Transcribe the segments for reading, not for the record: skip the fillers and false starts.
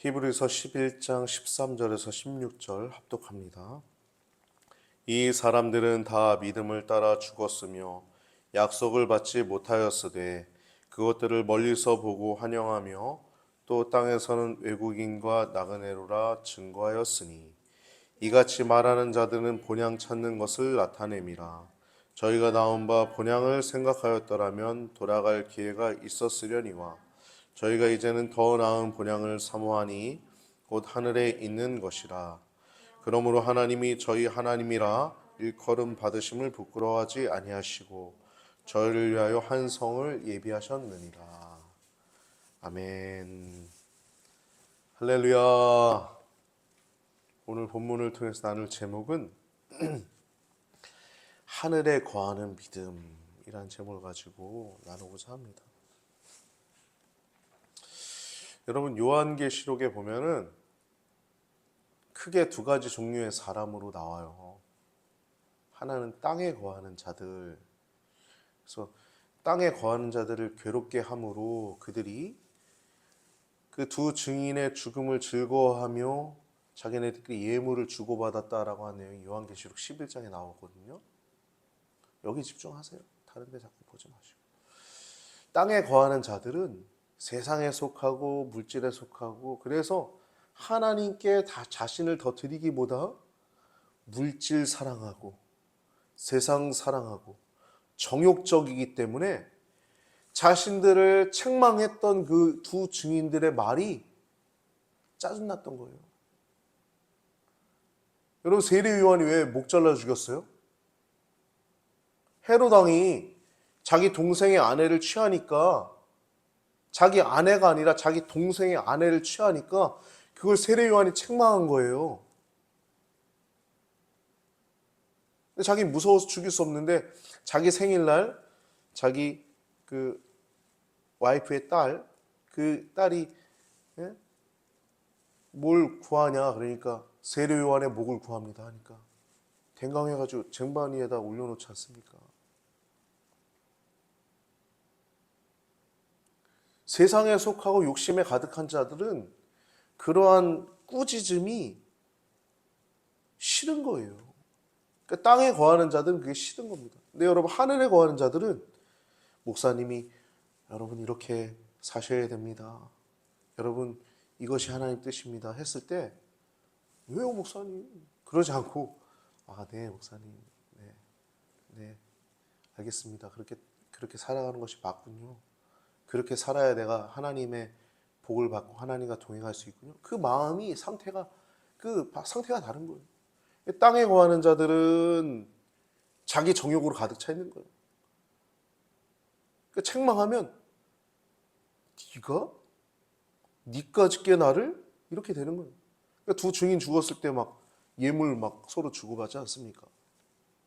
히브리서 11장 13절에서 16절 합독합니다. 이 사람들은 다 믿음을 따라 죽었으며 약속을 받지 못하였으되 그것들을 멀리서 보고 환영하며 또 땅에서는 외국인과 나그네로라 증거하였으니 이같이 말하는 자들은 본향 찾는 것을 나타냄이라. 저희가 나온 바 본향을 생각하였더라면 돌아갈 기회가 있었으려니와 저희가 이제는 더 나은 본향을 사모하니 곧 하늘에 있는 것이라. 그러므로 하나님이 저희 하나님이라 일컬음 받으심을 부끄러워하지 아니하시고 저희를 위하여 한 성을 예비하셨느니라. 아멘. 할렐루야. 오늘 본문을 통해서 나눌 제목은 하늘에 거하는 믿음이란 제목을 가지고 나누고자 합니다. 여러분, 요한계시록에 보면은 크게 두 가지 종류의 사람으로 나와요. 하나는 땅에 거하는 자들. 그래서 땅에 거하는 자들을 괴롭게 함으로 그들이 그 두 증인의 죽음을 즐거워하며 자기네들끼리 예물을 주고받았다라고 하는 내용이 요한계시록 11장에 나오거든요. 여기 집중하세요. 다른 데 자꾸 보지 마시고. 땅에 거하는 자들은 세상에 속하고 물질에 속하고, 그래서 하나님께 다 자신을 더 드리기보다 물질 사랑하고 세상 사랑하고 정욕적이기 때문에 자신들을 책망했던 그 두 증인들의 말이 짜증났던 거예요. 여러분, 세례 요한이 왜 목 잘라 죽였어요? 헤롯 왕이 자기 동생의 아내를 취하니까, 자기 아내가 아니라 자기 동생의 아내를 취하니까 그걸 세례 요한이 책망한 거예요. 자기 무서워서 죽일 수 없는데 자기 생일날 자기 그 와이프의 딸, 그 딸이 뭘 구하냐 그러니까 세례 요한의 목을 구합니다 하니까 댕강해가지고 쟁반 위에다 올려놓지 않습니까? 세상에 속하고 욕심에 가득한 자들은 그러한 꾸짖음이 싫은 거예요. 그러니까 땅에 거하는 자들은 그게 싫은 겁니다. 근데 여러분, 하늘에 거하는 자들은 목사님이 여러분 이렇게 사셔야 됩니다. 여러분 이것이 하나님 뜻입니다 했을 때 왜요 목사님? 그러지 않고 네 목사님, 네 알겠습니다. 그렇게 살아가는 것이 맞군요. 그렇게 살아야 내가 하나님의 복을 받고 하나님과 동행할 수 있군요. 그 마음이 상태가 다른 거예요. 땅에 거하는 자들은 자기 정욕으로 가득 차 있는 거예요. 그러니까 책망하면 니까짓게 나를 이렇게 되는 거예요. 그러니까 두 증인 죽었을 때 막 예물 막 서로 주고받지 않습니까?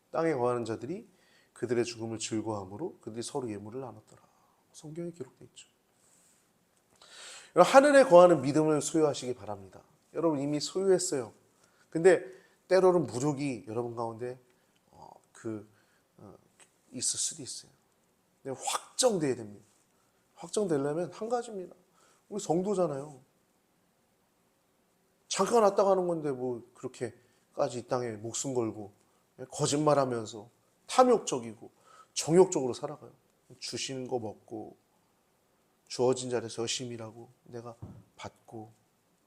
땅에 거하는 자들이 그들의 죽음을 즐거워함으로 그들이 서로 예물을 나눴더라. 성경에 기록되어 있죠. 하늘에 거하는 믿음을 소유하시기 바랍니다. 여러분 이미 소유했어요. 근데 때로는 무력이 여러분 가운데 있을 수도 있어요. 근데 확정돼야 됩니다. 확정되려면 한 가지입니다. 우리 성도잖아요. 잠깐 왔다 가는 건데 뭐 그렇게까지 이 땅에 목숨 걸고 거짓말하면서 탐욕적이고 정욕적으로 살아가요. 주시는 거 먹고 주어진 자리에서 열심히 일하고 내가 받고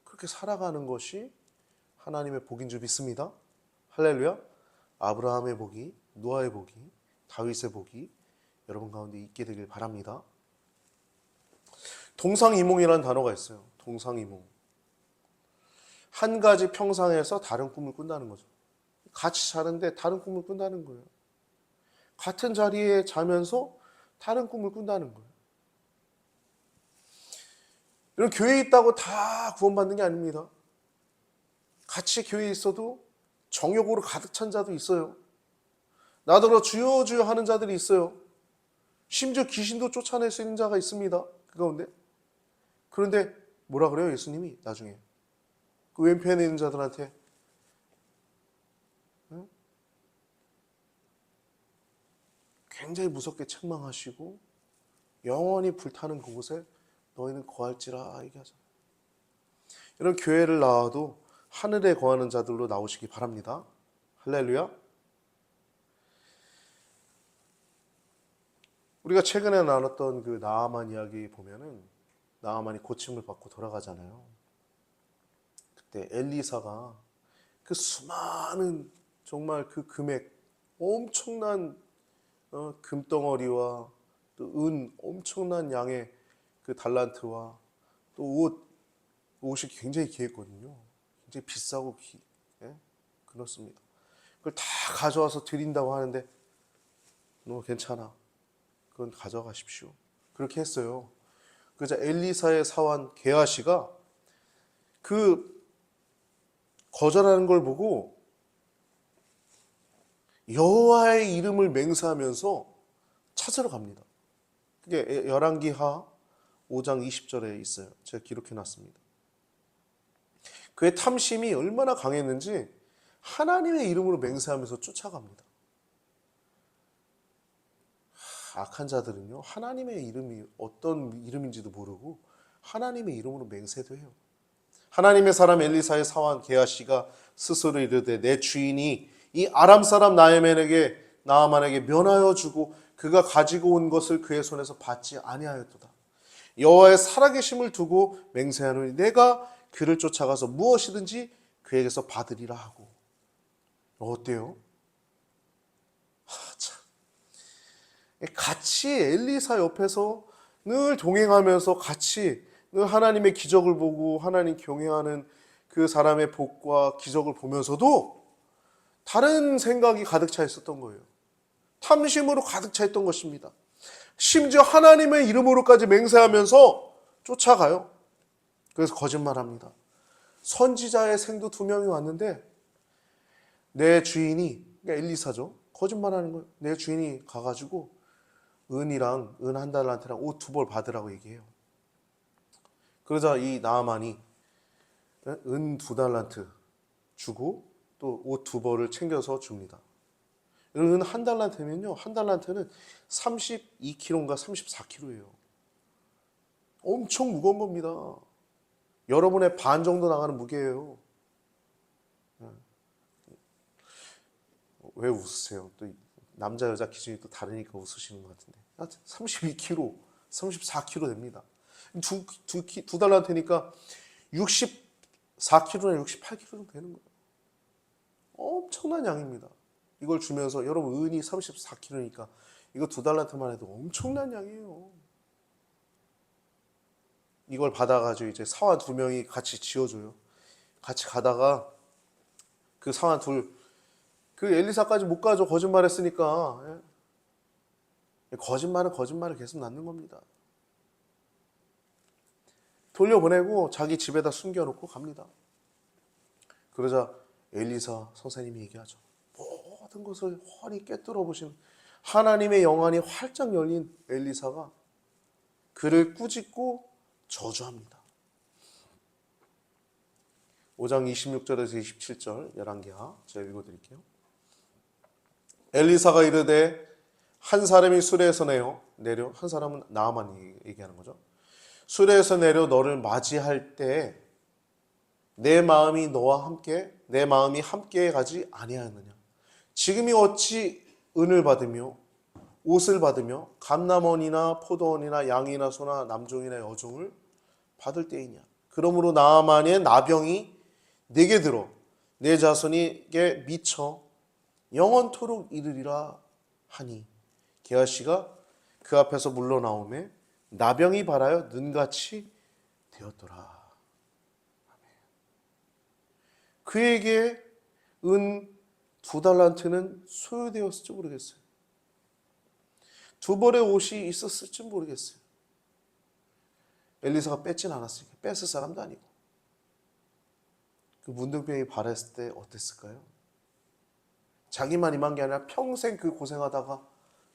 그렇게 살아가는 것이 하나님의 복인 줄 믿습니다. 할렐루야. 아브라함의 복이, 노아의 복이, 다윗의 복이 여러분 가운데 있게 되길 바랍니다. 동상이몽이라는 단어가 있어요. 동상이몽. 한 가지 평상에서 다른 꿈을 꾼다는 거죠. 같이 자는데 다른 꿈을 꾼다는 거예요. 같은 자리에 자면서 다른 꿈을 꾼다는 거예요. 이런 교회에 있다고 다 구원받는 게 아닙니다. 같이 교회에 있어도 정욕으로 가득 찬 자도 있어요. 나더러 주여 주여 하는 자들이 있어요. 심지어 귀신도 쫓아낼 수 있는 자가 있습니다. 그 가운데. 그런데 뭐라 그래요? 예수님이 나중에 그 왼편에 있는 자들한테 굉장히 무섭게 책망하시고 영원히 불타는 그곳에 너희는 거할지라 얘기하잖아요. 이런 교회를 나와도 하늘에 거하는 자들로 나오시기 바랍니다. 할렐루야. 우리가 최근에 나눴던 그 나아만 이야기 보면은 나아만이 고침을 받고 돌아가잖아요. 그때 엘리사가 그 수많은 정말 그 금액 엄청난 금덩어리와 또 은 엄청난 양의 그 달란트와 또 옷이 굉장히 귀했거든요. 굉장히 비싸고 예? 그렇습니다. 그걸 다 가져와서 드린다고 하는데 너 괜찮아. 그건 가져가십시오. 그렇게 했어요. 그러자 엘리사의 사환 게하시가 그 거절하는 걸 보고 여호와의 이름을 맹세하면서 찾으러 갑니다. 그게 열왕기하 5장 20절에 있어요. 제가 기록해 놨습니다. 그의 탐심이 얼마나 강했는지 하나님의 이름으로 맹세하면서 쫓아갑니다. 악한 자들은요, 하나님의 이름이 어떤 이름인지도 모르고 하나님의 이름으로 맹세도 해요. 하나님의 사람 엘리사의 사환 게하시가 스스로 이르되 내 주인이 이 아람 사람 나아만에게 면하여 주고 그가 가지고 온 것을 그의 손에서 받지 아니하였도다. 여호와의 살아계심을 두고 맹세하노니 내가 그를 쫓아가서 무엇이든지 그에게서 받으리라 하고. 어때요? 참. 같이 엘리사 옆에서 늘 동행하면서 같이 늘 하나님의 기적을 보고 하나님 경외하는 그 사람의 복과 기적을 보면서도 다른 생각이 가득 차 있었던 거예요. 탐심으로 가득 차 있던 것입니다. 심지어 하나님의 이름으로까지 맹세하면서 쫓아가요. 그래서 거짓말합니다. 선지자의 생도 2명이 왔는데 내 주인이, 그러니까 엘리사죠. 거짓말하는 거예요. 내 주인이 가가지고 은 1달란트랑 옷 2벌 받으라고 얘기해요. 그러자 이 나아만이 은 2달란트 주고 또 옷 2벌을 챙겨서 줍니다. 은 1달란트면요, 1달란트는 32kg인가 34kg예요. 엄청 무거운 겁니다. 여러분의 반 정도 나가는 무게예요. 왜 웃으세요? 또 남자 여자 기준이 또 다르니까 웃으시는 것 같은데. 32kg, 34kg 됩니다. 두 달란트니까 64kg나 68kg 정도 되는 거예요. 엄청난 양입니다. 이걸 주면서 여러분 은이 34kg니까 이거 2달란트만 해도 엄청난 양이에요. 이걸 받아가지고 이제 사환 2명이 같이 지어줘요. 같이 가다가 그 사환 그 엘리사까지 못 가죠. 거짓말했으니까. 거짓말을 계속 낳는 겁니다. 돌려보내고 자기 집에다 숨겨놓고 갑니다. 그러자 엘리사 선생님이 얘기하죠. 모든 것을 훤히 꿰뚫어 보신 하나님의 영안이 활짝 열린 엘리사가 그를 꾸짖고 저주합니다. 5장 26절에서 27절 열왕기하 제가 읽어드릴게요. 엘리사가 이르되 한 사람이 수레에서 내려 한 사람은 나아만이 얘기하는 거죠. 수레에서 내려 너를 맞이할 때 내 마음이 함께 가지 아니하였느냐. 지금이 어찌 은을 받으며 옷을 받으며 감남원이나 포도원이나 양이나 소나 남종이나 여종을 받을 때이냐. 그러므로 나아만의 나병이 내게 들어 내 자손에게 미쳐 영원토록 이르리라 하니 게하시가 그 앞에서 물러나오매 나병이 발하여 눈같이 되었더라. 그에게 은 2달란트는 소요되었을지 모르겠어요. 2벌의 옷이 있었을지 모르겠어요. 엘리사가 뺏진 않았으니까 뺏을 사람도 아니고. 그 문둥병이 발했을 때 어땠을까요? 자기만 임한 게 아니라 평생 그 고생하다가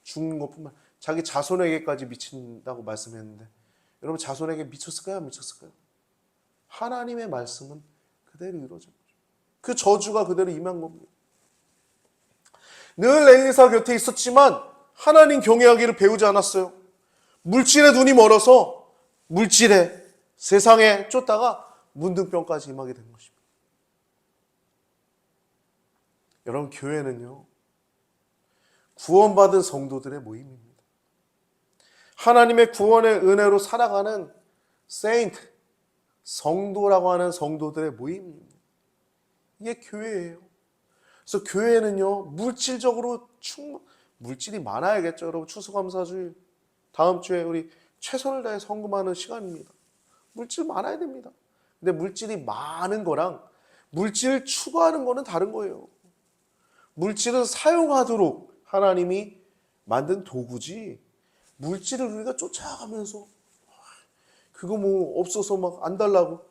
죽는 것뿐만 아니라 자기 자손에게까지 미친다고 말씀했는데 여러분 자손에게 미쳤을까요? 안 미쳤을까요? 하나님의 말씀은 그대로 이루어진 거죠. 그 저주가 그대로 임한 겁니다. 늘 엘리사 곁에 있었지만 하나님 경외하기를 배우지 않았어요. 물질에 눈이 멀어서 물질에 세상에 쫓다가 문둥병까지 임하게 된 것입니다. 여러분, 교회는요, 구원받은 성도들의 모임입니다. 하나님의 구원의 은혜로 살아가는 세인트, 성도라고 하는 성도들의 모임입니다. 이게 교회예요. 그래서 교회는요, 물질적으로 물질이 많아야겠죠. 여러분, 추수감사주일 다음 주에 우리 최선을 다해 헌금하는 시간입니다. 물질 많아야 됩니다. 근데 물질이 많은 거랑 물질을 추구하는 거는 다른 거예요. 물질은 사용하도록 하나님이 만든 도구지, 물질을 우리가 쫓아가면서 그거 뭐 없어서 막 안 달라고,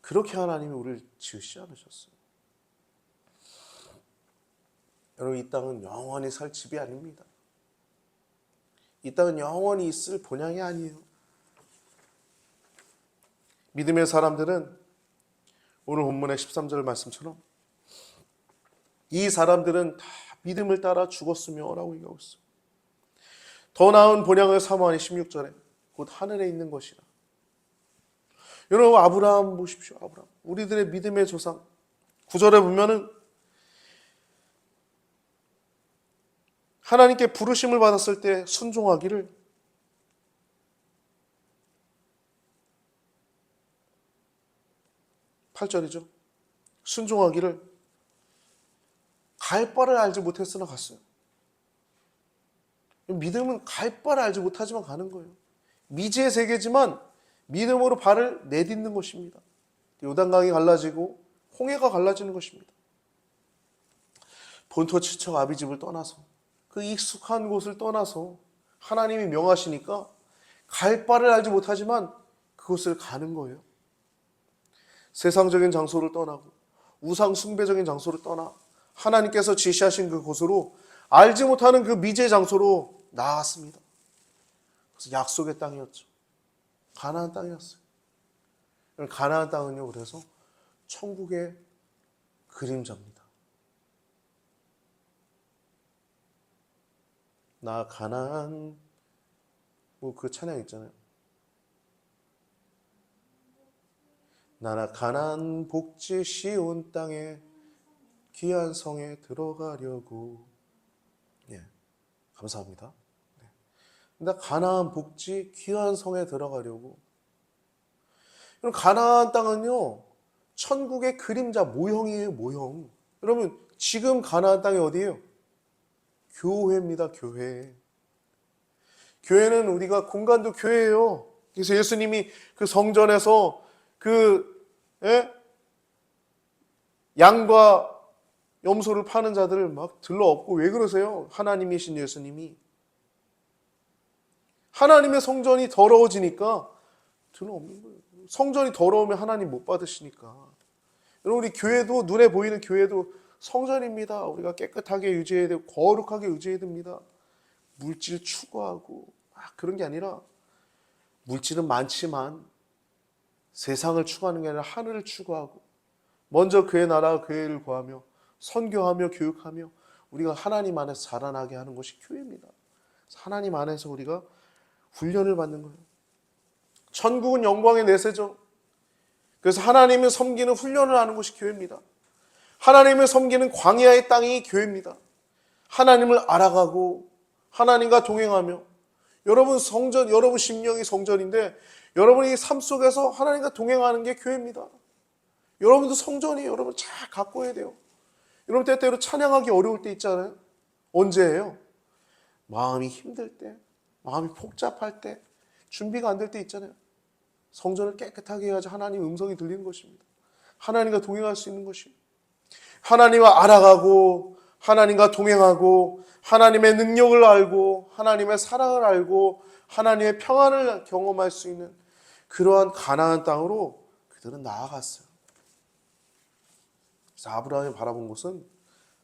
그렇게 하나님이 우리를 지으시지 않으셨어요. 여러분, 이 땅은 영원히 살 집이 아닙니다. 이 땅은 영원히 있을 본향이 아니에요. 믿음의 사람들은 오늘 본문의 13절 말씀처럼 이 사람들은 다 믿음을 따라 죽었으며 라고 얘기하고 있어요. 더 나은 본향을 사모하니 16절에 곧 하늘에 있는 것이라. 여러분, 아브라함 보십시오. 아브라함, 우리들의 믿음의 조상. 9절에 보면은 하나님께 부르심을 받았을 때 순종하기를, 8절이죠. 순종하기를 갈 바를 알지 못했으나 갔어요. 믿음은 갈 바를 알지 못하지만 가는 거예요. 미지의 세계지만 믿음으로 발을 내딛는 것입니다. 요단강이 갈라지고 홍해가 갈라지는 것입니다. 본토 친척 아비집을 떠나서, 그 익숙한 곳을 떠나서 하나님이 명하시니까 갈 바를 알지 못하지만 그곳을 가는 거예요. 세상적인 장소를 떠나고 우상 숭배적인 장소를 떠나 하나님께서 지시하신 그곳으로, 알지 못하는 그 미지의 장소로 나아갔습니다. 그래서 약속의 땅이었죠. 가나안 땅이었어요. 가나안 땅은요, 그래서 천국의 그림자입니다. 나 가나안, 뭐 그 찬양 있잖아요. 나나 가나안 복지 시온 땅에 귀한 성에 들어가려고. 예, 감사합니다. 나 가나안 복지 귀한 성에 들어가려고. 여러분, 가나안 땅은요, 천국의 그림자, 모형이에요, 모형. 여러분, 지금 가나안 땅이 어디예요? 교회입니다, 교회. 교회는 우리가 공간도 교회예요. 그래서 예수님이 그 성전에서 양과 염소를 파는 자들을 막 들러엎고, 왜 그러세요? 하나님이신 예수님이. 하나님의 성전이 더러워지니까 들러엎는 거예요. 성전이 더러우면 하나님 못 받으시니까. 여러분, 우리 교회도, 눈에 보이는 교회도 성전입니다. 우리가 깨끗하게 유지해야 되고 거룩하게 유지해야 됩니다. 물질 추구하고 그런 게 아니라, 물질은 많지만 세상을 추구하는 게 아니라 하늘을 추구하고 먼저 그의 나라와 그의 일을 구하며 선교하며 교육하며 우리가 하나님 안에서 자라나게 하는 것이 교회입니다. 하나님 안에서 우리가 훈련을 받는 거예요. 천국은 영광의 내세죠. 그래서 하나님을 섬기는 훈련을 하는 것이 교회입니다. 하나님을 섬기는 광야의 땅이 교회입니다. 하나님을 알아가고 하나님과 동행하며, 여러분 성전, 여러분 심령이 성전인데 여러분이 삶 속에서 하나님과 동행하는 게 교회입니다. 여러분도 성전이 여러분 잘 가꿔야 돼요. 여러분, 때때로 찬양하기 어려울 때 있잖아요. 언제예요? 마음이 힘들 때, 마음이 복잡할 때, 준비가 안 될 때 있잖아요. 성전을 깨끗하게 해야지 하나님 음성이 들리는 것입니다. 하나님과 동행할 수 있는 것입니다. 하나님을 알아가고 하나님과 동행하고 하나님의 능력을 알고 하나님의 사랑을 알고 하나님의 평안을 경험할 수 있는 그러한 가나안 땅으로 그들은 나아갔어요. 그래서 아브라함이 바라본 곳은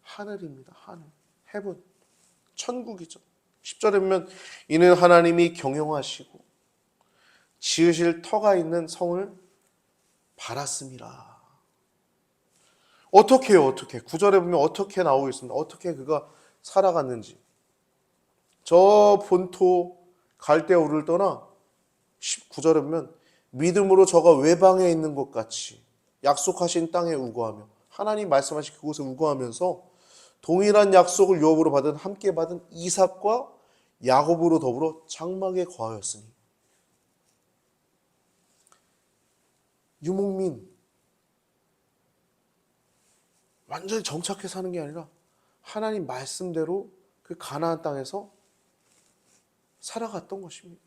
하늘입니다. 하늘, 헤븐, 천국이죠. 10절에 보면 이는 하나님이 경영하시고 지으실 터가 있는 성을 바랐습니다. 어떻게 해요? 어떻게? 9절에 보면 어떻게 나오고 있습니다. 어떻게 그가 살아갔는지. 저 본토 갈대우를 떠나 19절에 보면 믿음으로 저가 외방에 있는 것 같이 약속하신 땅에 우거하며 하나님 말씀하신 그곳에 우거하면서 동일한 약속을 유업으로 받은 함께 받은 이삭과 야곱으로 더불어 장막에 거하였으니. 유목민 완전히 정착해 사는 게 아니라 하나님 말씀대로 그 가나안 땅에서 살아갔던 것입니다.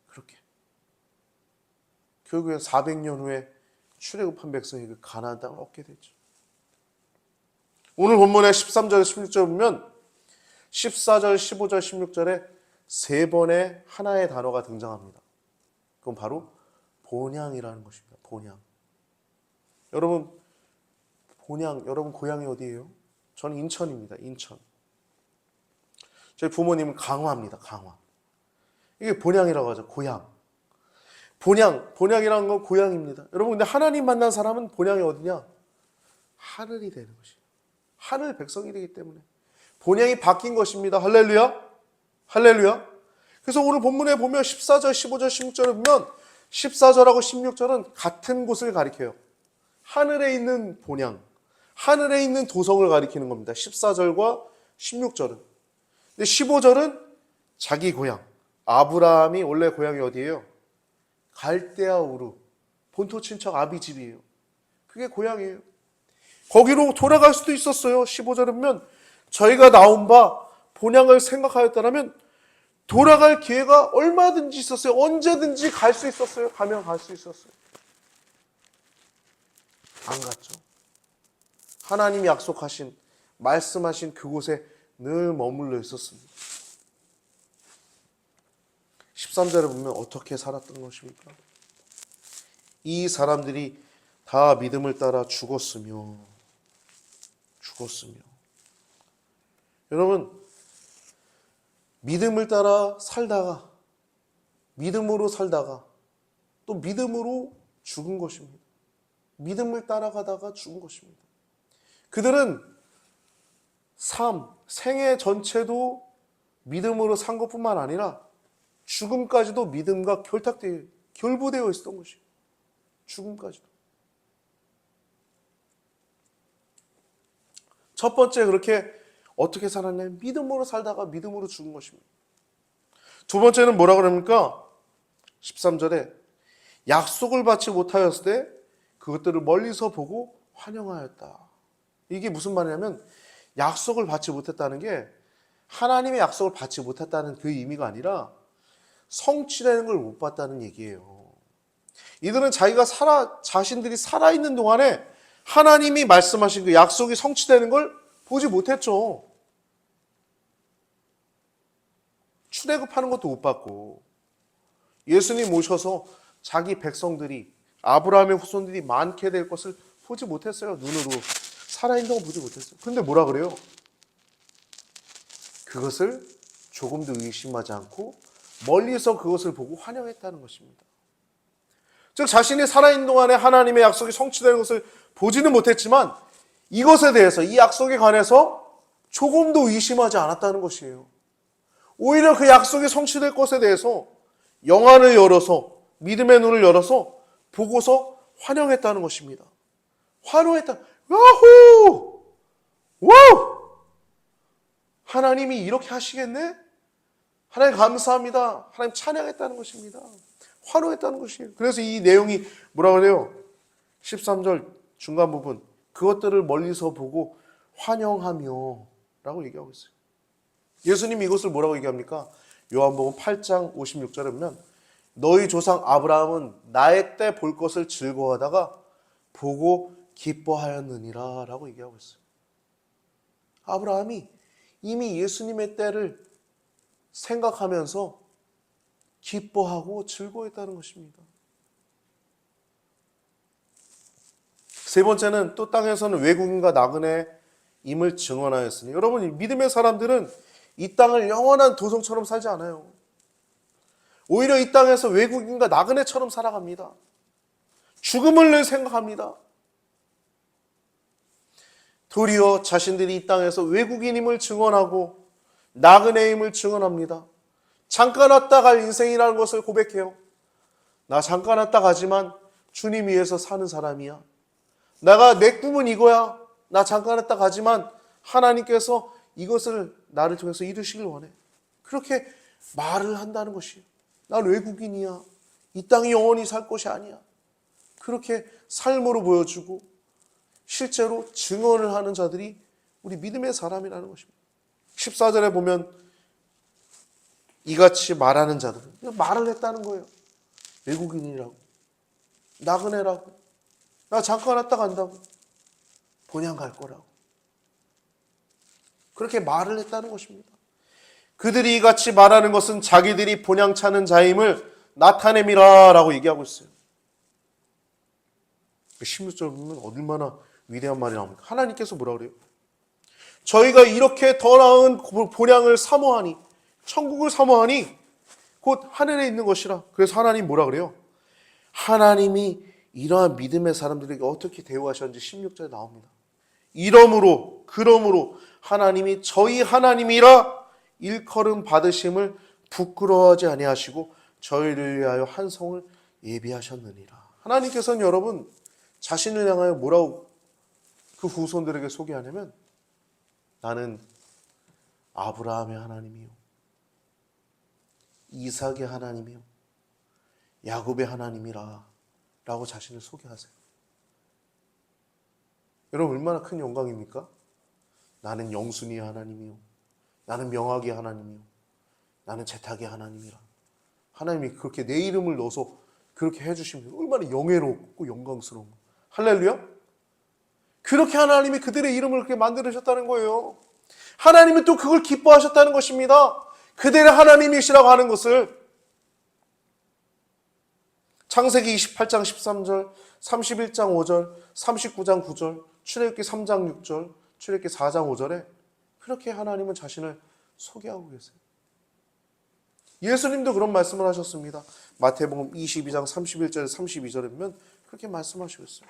그렇게 결국엔 400년 후에 출애굽한 백성이 그 가나안 땅을 얻게 되죠. 오늘 본문의 13절 16절 보면 14절 15절 16절에 세 번의 하나의 단어가 등장합니다. 그건 바로 본향이라는 것입니다. 본향. 여러분 본향, 여러분 고향이 어디예요? 저는 인천입니다. 인천. 저희 부모님은 강화입니다. 강화. 이게 본향이라고 하죠. 고향. 본향이라는 건 고향입니다. 여러분 근데 하나님 만난 사람은 본향이 어디냐? 하늘이 되는 것이에요. 하늘 백성이 되기 때문에 본향이 바뀐 것입니다. 할렐루야. 할렐루야. 그래서 오늘 본문에 보면 14절, 15절, 16절을 보면 14절하고 16절은 같은 곳을 가리켜요. 하늘에 있는 본향, 하늘에 있는 도성을 가리키는 겁니다. 14절과 16절은. 근데 15절은 자기 고향. 아브라함이 원래 고향이 어디예요? 갈대아 우르. 본토 친척 아비 집이에요. 그게 고향이에요. 거기로 돌아갈 수도 있었어요. 15절에 보면 저희가 나온 바 본향을 생각하였다면 돌아갈 기회가 얼마든지 있었어요. 언제든지 갈 수 있었어요. 가면 갈 수 있었어요. 안 갔죠. 하나님이 약속하신, 말씀하신 그곳에 늘 머물러 있었습니다. 13절에 보면 어떻게 살았던 것입니까? 이 사람들이 다 믿음을 따라 죽었으며. 여러분, 믿음을 따라 살다가, 믿음으로 살다가 또 믿음으로 죽은 것입니다. 믿음을 따라가다가 죽은 것입니다. 그들은 생애 전체도 믿음으로 산 것뿐만 아니라 죽음까지도 믿음과 결부되어 있었던 것이에요. 죽음까지도. 첫 번째 그렇게 어떻게 살았냐면 믿음으로 살다가 믿음으로 죽은 것입니다. 두 번째는 뭐라 그럽니까? 13절에 약속을 받지 못하였을 때 그것들을 멀리서 보고 환영하였다. 이게 무슨 말이냐면 약속을 받지 못했다는 게 하나님의 약속을 받지 못했다는 그 의미가 아니라 성취되는 걸 못 봤다는 얘기예요. 이들은 자신들이 살아있는 동안에 하나님이 말씀하신 그 약속이 성취되는 걸 보지 못했죠. 출애굽하는 것도 못 봤고 예수님 오셔서 자기 백성들이 아브라함의 후손들이 많게 될 것을 보지 못했어요. 눈으로 살아있는 걸 보지 못했어요. 그런데 뭐라 그래요? 그것을 조금도 의심하지 않고 멀리서 그것을 보고 환영했다는 것입니다. 즉 자신이 살아있는 동안에 하나님의 약속이 성취되는 것을 보지는 못했지만 이것에 대해서, 이 약속에 관해서 조금도 의심하지 않았다는 것이에요. 오히려 그 약속이 성취될 것에 대해서 영안을 열어서, 믿음의 눈을 열어서 보고서 환영했다는 것입니다. 환호했다. 와후! 와우! 하나님이 이렇게 하시겠네? 하나님 감사합니다. 하나님 찬양했다는 것입니다. 환호했다는 것이에요. 그래서 이 내용이 뭐라 그래요? 13절 중간 부분. 그것들을 멀리서 보고 환영하며 라고 얘기하고 있어요. 예수님이 이것을 뭐라고 얘기합니까? 요한복음 8장 56절에 보면 너희 조상 아브라함은 나의 때 볼 것을 즐거워하다가 보고 기뻐하였느니라 라고 얘기하고 있어요. 아브라함이 이미 예수님의 때를 생각하면서 기뻐하고 즐거워했다는 것입니다. 세 번째는 또 땅에서는 외국인과 나그네임을 증언하였으니. 여러분, 믿음의 사람들은 이 땅을 영원한 도성처럼 살지 않아요. 오히려 이 땅에서 외국인과 나그네처럼 살아갑니다. 죽음을 늘 생각합니다. 도리어 자신들이 이 땅에서 외국인임을 증언하고 나그네임을 증언합니다. 잠깐 왔다 갈 인생이라는 것을 고백해요. 나 잠깐 왔다 가지만 주님 위해서 사는 사람이야. 내 꿈은 이거야. 나 잠깐 왔다 가지만 하나님께서 이것을 나를 통해서 이루시길 원해. 그렇게 말을 한다는 것이에요. 난 외국인이야. 이 땅에 영원히 살 것이 아니야. 그렇게 삶으로 보여주고 실제로 증언을 하는 자들이 우리 믿음의 사람이라는 것입니다. 14절에 보면 이같이 말하는 자들은 말을 했다는 거예요. 외국인이라고, 나그네라고, 나 잠깐 왔다 간다고, 본향 갈 거라고. 그렇게 말을 했다는 것입니다. 그들이 이같이 말하는 것은 자기들이 본향 차는 자임을 나타냄이라 라고 얘기하고 있어요. 16절 보면 얼마나 위대한 말이 나옵니까? 하나님께서 뭐라 그래요? 저희가 이렇게 더 나은 본향을 사모하니, 천국을 사모하니 곧 하늘에 있는 것이라. 그래서 하나님 뭐라 그래요? 하나님이 이러한 믿음의 사람들에게 어떻게 대우하셨는지 16절에 나옵니다. 그러므로 하나님이 저희 하나님이라 일컬음 받으심을 부끄러워하지 아니하시고 저희를 위하여 한 성을 예비하셨느니라. 하나님께서는 여러분 자신을 향하여 뭐라고 그 후손들에게 소개하냐면 나는 아브라함의 하나님이요, 이삭의 하나님이요, 야곱의 하나님이라 라고 자신을 소개하세요. 여러분 얼마나 큰 영광입니까? 나는 영순이의 하나님이요, 나는 명확의 하나님이요, 나는 재탁의 하나님이라. 하나님이 그렇게 내 이름을 넣어서 그렇게 해주시면 얼마나 영예롭고 영광스러운 거. 할렐루야. 그렇게 하나님이 그들의 이름을 그렇게 만들으셨다는 거예요. 하나님은 또 그걸 기뻐하셨다는 것입니다. 그들의 하나님이시라고 하는 것을. 창세기 28장 13절, 31장 5절, 39장 9절, 출애굽기 3장 6절, 출애굽기 4장 5절에 그렇게 하나님은 자신을 소개하고 계세요. 예수님도 그런 말씀을 하셨습니다. 마태복음 22장 31절 32절에 보면 그렇게 말씀하시고 있어요.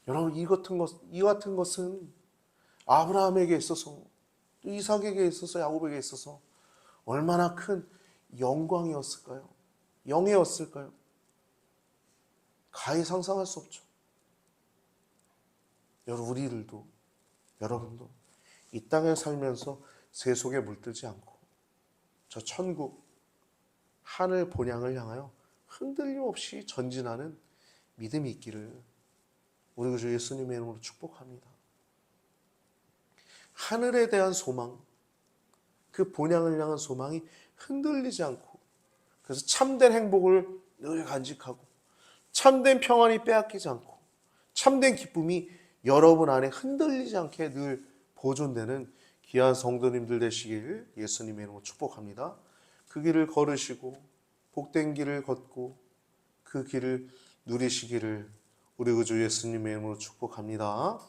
여러분 이 같은 것은 아브라함에게 있어서 또 이삭에게 있어서 야곱에게 있어서 얼마나 큰 영광이었을까요? 영예였을까요? 가히 상상할 수 없죠. 여러분도 이 땅에 살면서 세속에 물들지 않고 저 천국 하늘 본향을 향하여 흔들림 없이 전진하는 믿음이 있기를 우리 주 예수님의 이름으로 축복합니다. 하늘에 대한 소망, 그 본향을 향한 소망이 흔들리지 않고, 그래서 참된 행복을 늘 간직하고 참된 평안이 빼앗기지 않고 참된 기쁨이 여러분 안에 흔들리지 않게 늘 보존되는 귀한 성도님들 되시길 예수님의 이름으로 축복합니다. 그 길을 걸으시고 복된 길을 걷고 그 길을 누리시기를 우리 구주 예수님의 이름으로 축복합니다.